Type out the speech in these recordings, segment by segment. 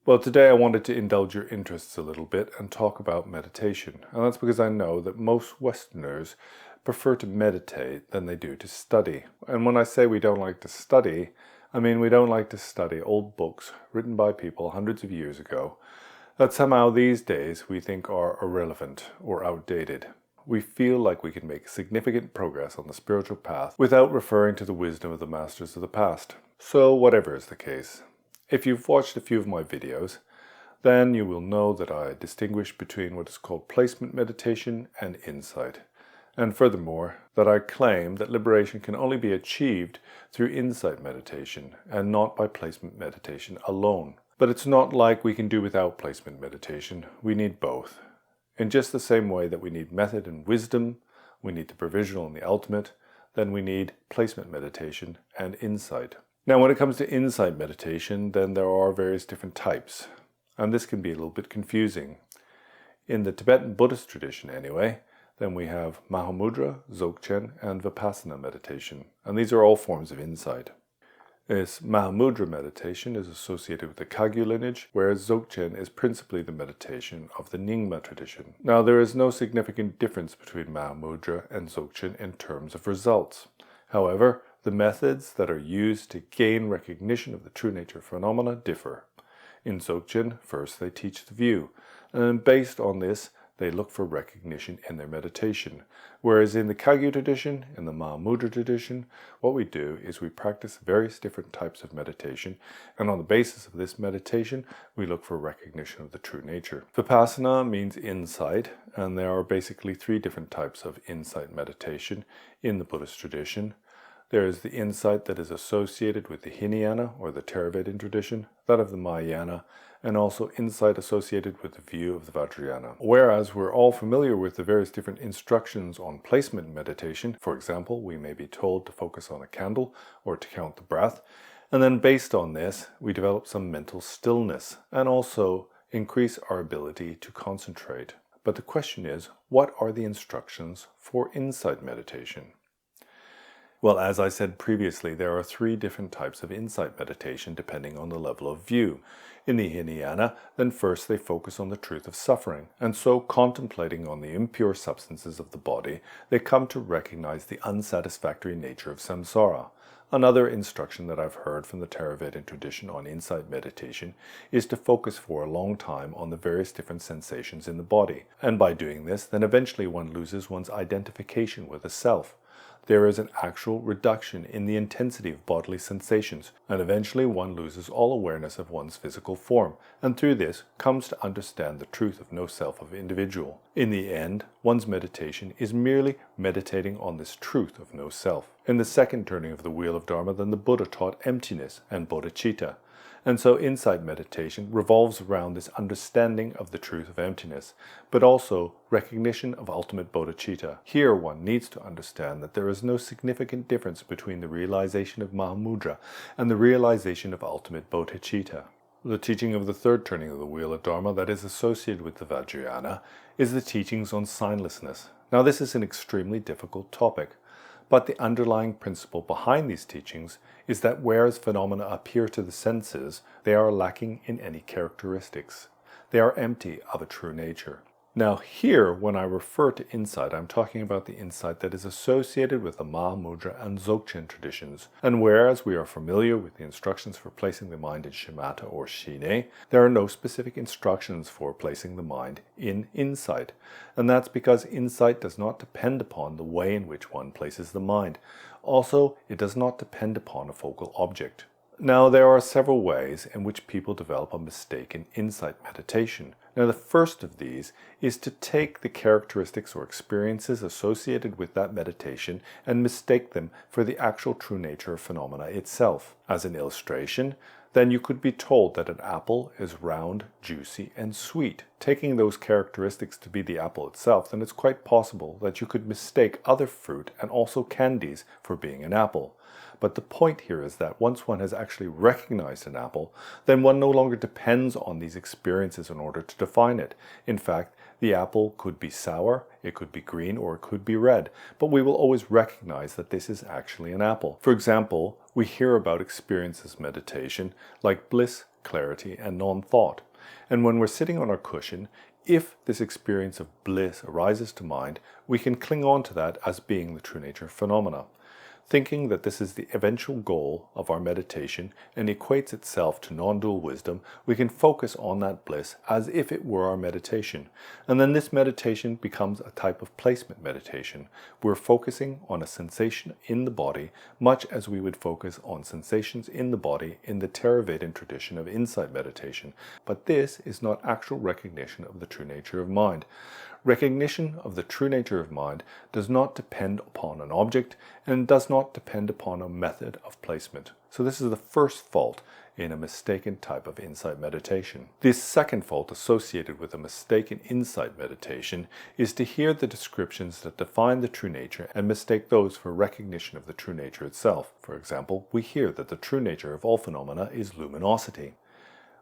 Well, today I wanted to indulge your interests a little bit and talk about meditation. And that's because I know that most Westerners prefer to meditate than they do to study. And when I say we don't like to study, I mean we don't like to study old books written by people hundreds of years ago that somehow these days we think are irrelevant or outdated. We feel like we can make significant progress on the spiritual path without referring to the wisdom of the masters of the past. So whatever is the case, if you've watched a few of my videos, then you will know that I distinguish between what is called placement meditation and insight. And furthermore, that I claim that liberation can only be achieved through insight meditation and not by placement meditation alone. But it's not like we can do without placement meditation. We need both. In just the same way that we need method and wisdom, we need the provisional and the ultimate, then we need placement meditation and insight. Now, when it comes to insight meditation, then there are various different types, and this can be a little bit confusing. In the Tibetan Buddhist tradition anyway, then we have Mahamudra, Dzogchen, and Vipassana meditation, and these are all forms of insight. This Mahamudra meditation is associated with the Kagyu lineage, whereas Dzogchen is principally the meditation of the Nyingma tradition. Now, there is no significant difference between Mahamudra and Dzogchen in terms of results. However, the methods that are used to gain recognition of the true nature of phenomena differ. In Dzogchen, first they teach the view, and then based on this, they look for recognition in their meditation. Whereas in the Kagyu tradition, in the Mahamudra tradition, what we do is we practice various different types of meditation, and on the basis of this meditation, we look for recognition of the true nature. Vipassana means insight, and there are basically three different types of insight meditation in the Buddhist tradition. There is the insight that is associated with the Hinayana or the Theravedic tradition, that of the Mahayana, and also insight associated with the view of the Vajrayana. Whereas we're all familiar with the various different instructions on placement meditation, for example, we may be told to focus on a candle or to count the breath, and then based on this, we develop some mental stillness and also increase our ability to concentrate. But the question is, what are the instructions for insight meditation? Well, as I said previously, there are three different types of insight meditation depending on the level of view. In the Hinayana, then first they focus on the truth of suffering, and so contemplating on the impure substances of the body, they come to recognize the unsatisfactory nature of samsara. Another instruction that I've heard from the Theravedic tradition on insight meditation is to focus for a long time on the various different sensations in the body. And by doing this, then eventually one loses one's identification with the self. There is an actual reduction in the intensity of bodily sensations, and eventually one loses all awareness of one's physical form, and through this comes to understand the truth of no self of individual. In the end, one's meditation is merely meditating on this truth of no self. In the second turning of the wheel of Dharma, then the Buddha taught emptiness and bodhicitta. And so insight meditation revolves around this understanding of the truth of emptiness, but also recognition of ultimate bodhicitta. Here one needs to understand that there is no significant difference between the realization of Mahamudra and the realization of ultimate bodhicitta. The teaching of the third turning of the wheel of Dharma that is associated with the Vajrayana is the teachings on signlessness. Now, this is an extremely difficult topic. But the underlying principle behind these teachings is that whereas phenomena appear to the senses, they are lacking in any characteristics. They are empty of a true nature. Now here, when I refer to insight, I'm talking about the insight that is associated with the Mahamudra and Dzogchen traditions. And whereas we are familiar with the instructions for placing the mind in shamatha or shine, there are no specific instructions for placing the mind in insight. And that's because insight does not depend upon the way in which one places the mind. Also, it does not depend upon a focal object. Now, there are several ways in which people develop a mistaken insight meditation. Now, the first of these is to take the characteristics or experiences associated with that meditation and mistake them for the actual true nature of phenomena itself. As an illustration, then you could be told that an apple is round, juicy, and sweet. Taking those characteristics to be the apple itself, then it's quite possible that you could mistake other fruit and also candies for being an apple. But the point here is that once one has actually recognized an apple, then one no longer depends on these experiences in order to define it. In fact, the apple could be sour, it could be green, or it could be red, but we will always recognize that this is actually an apple. For example, we hear about experiences meditation like bliss, clarity, and non-thought. And when we're sitting on our cushion, if this experience of bliss arises to mind, we can cling on to that as being the true nature phenomena, thinking that this is the eventual goal of our meditation and equates itself to non-dual wisdom. We can focus on that bliss as if it were our meditation. And then this meditation becomes a type of placement meditation. We're focusing on a sensation in the body, much as we would focus on sensations in the body in the Theravadan tradition of insight meditation. But this is not actual recognition of the true nature of mind. Recognition of the true nature of mind does not depend upon an object and does not depend upon a method of placement. So this is the first fault in a mistaken type of insight meditation. This second fault associated with a mistaken insight meditation is to hear the descriptions that define the true nature and mistake those for recognition of the true nature itself. For example, we hear that the true nature of all phenomena is luminosity.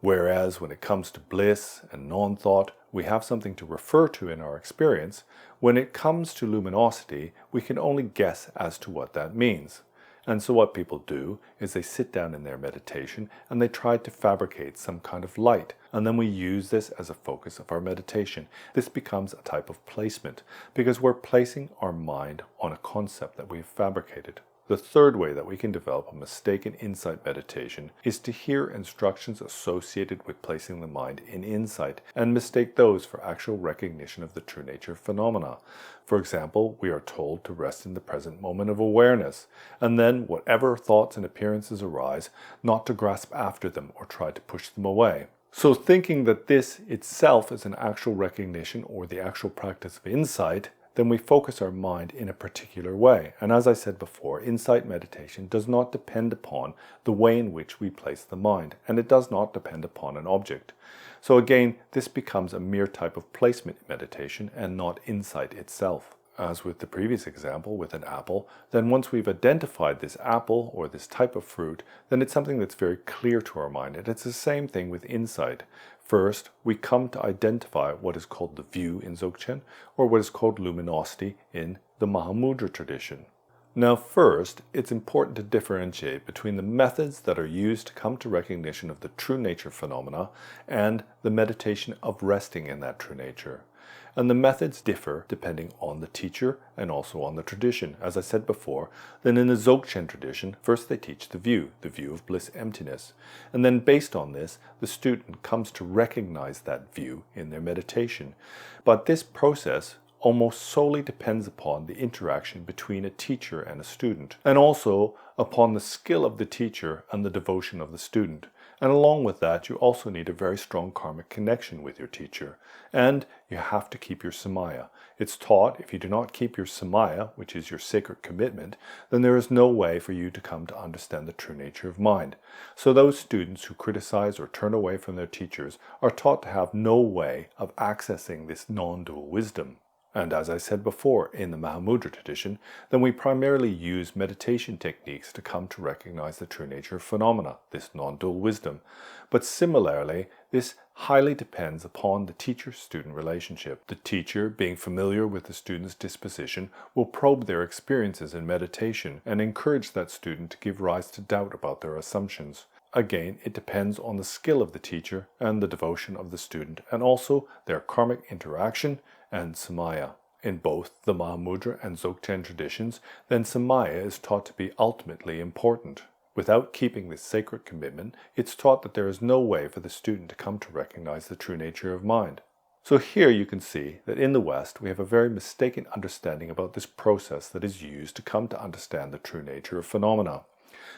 Whereas when it comes to bliss and non-thought, we have something to refer to in our experience. When it comes to luminosity, we can only guess as to what that means. And so what people do is they sit down in their meditation and they try to fabricate some kind of light. And then we use this as a focus of our meditation. This becomes a type of placement because we're placing our mind on a concept that we've fabricated. The third way that we can develop a mistaken insight meditation is to hear instructions associated with placing the mind in insight and mistake those for actual recognition of the true nature of phenomena. For example, we are told to rest in the present moment of awareness, and then whatever thoughts and appearances arise, not to grasp after them or try to push them away. So thinking that this itself is an actual recognition or the actual practice of insight, then we focus our mind in a particular way. And as I said before, insight meditation does not depend upon the way in which we place the mind, and it does not depend upon an object. So again, this becomes a mere type of placement meditation and not insight itself. As with the previous example with an apple, then once we've identified this apple or this type of fruit, then it's something that's very clear to our mind. And it's the same thing with insight. First, we come to identify what is called the view in Dzogchen, or what is called luminosity in the Mahamudra tradition. Now first, it's important to differentiate between the methods that are used to come to recognition of the true nature phenomena and the meditation of resting in that true nature. And the methods differ depending on the teacher and also on the tradition. As I said before, then in the Dzogchen tradition, first they teach the view of bliss emptiness. And then based on this, the student comes to recognize that view in their meditation. But this process almost solely depends upon the interaction between a teacher and a student, and also upon the skill of the teacher and the devotion of the student. And along with that, you also need a very strong karmic connection with your teacher. And you have to keep your samaya. It's taught if you do not keep your samaya, which is your sacred commitment, then there is no way for you to come to understand the true nature of mind. So those students who criticize or turn away from their teachers are taught to have no way of accessing this non-dual wisdom. And as I said before, in the Mahamudra tradition, then we primarily use meditation techniques to come to recognize the true nature of phenomena, this non-dual wisdom. But similarly, this highly depends upon the teacher-student relationship. The teacher, being familiar with the student's disposition, will probe their experiences in meditation and encourage that student to give rise to doubt about their assumptions. Again, it depends on the skill of the teacher and the devotion of the student, and also their karmic interaction and samaya. In both the Mahamudra and Dzogchen traditions, then samaya is taught to be ultimately important. Without keeping this sacred commitment, it's taught that there is no way for the student to come to recognize the true nature of mind. So here you can see that in the West we have a very mistaken understanding about this process that is used to come to understand the true nature of phenomena.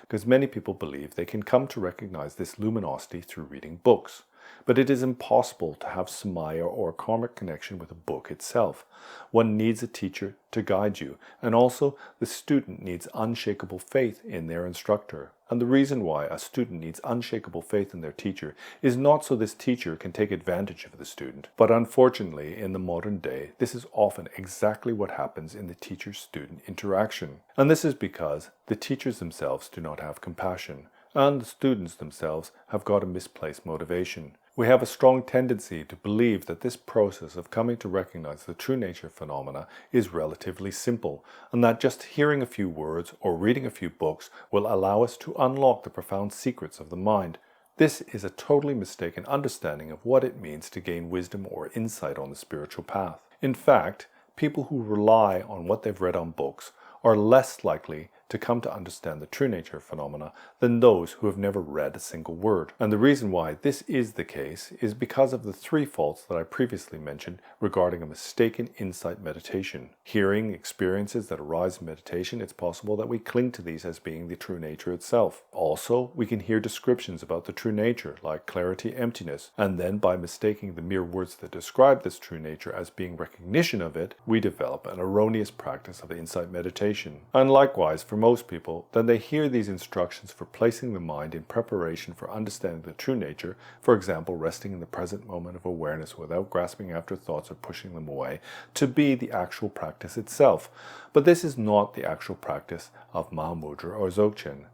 Because many people believe they can come to recognize this luminosity through reading books. But it is impossible to have samaya or a karmic connection with a book itself. One needs a teacher to guide you, and also the student needs unshakable faith in their instructor. And the reason why a student needs unshakable faith in their teacher is not so this teacher can take advantage of the student, but unfortunately in the modern day this is often exactly what happens in the teacher-student interaction. And this is because the teachers themselves do not have compassion, and the students themselves have got a misplaced motivation. We have a strong tendency to believe that this process of coming to recognize the true nature of phenomena is relatively simple, and that just hearing a few words or reading a few books will allow us to unlock the profound secrets of the mind. This is a totally mistaken understanding of what it means to gain wisdom or insight on the spiritual path. In fact, people who rely on what they've read on books are less likely to come to understand the true nature of phenomena than those who have never read a single word. And the reason why this is the case is because of the three faults that I previously mentioned regarding a mistaken insight meditation. Hearing experiences that arise in meditation, it's possible that we cling to these as being the true nature itself. Also, we can hear descriptions about the true nature, like clarity, emptiness, and then by mistaking the mere words that describe this true nature as being recognition of it, we develop an erroneous practice of insight meditation. And likewise, for most people, then they hear these instructions for placing the mind in preparation for understanding the true nature, for example, resting in the present moment of awareness without grasping after thoughts or pushing them away, to be the actual practice itself. But this is not the actual practice of Mahamudra or Dzogchen.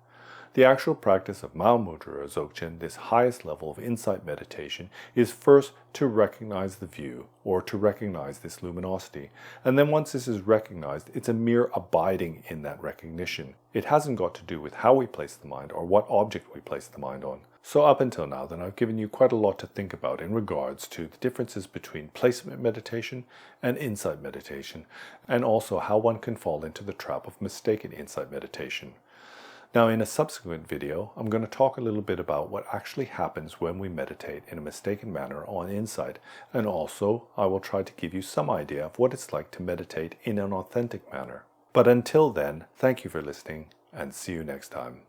The actual practice of Mahamudra or Dzogchen, this highest level of insight meditation, is first to recognize the view, or to recognize this luminosity. And then once this is recognized, it's a mere abiding in that recognition. It hasn't got to do with how we place the mind or what object we place the mind on. So up until now, then, I've given you quite a lot to think about in regards to the differences between placement meditation and insight meditation, and also how one can fall into the trap of mistaken insight meditation. Now, in a subsequent video, I'm going to talk a little bit about what actually happens when we meditate in a mistaken manner on insight, and also I will try to give you some idea of what it's like to meditate in an authentic manner. But until then, thank you for listening, and see you next time.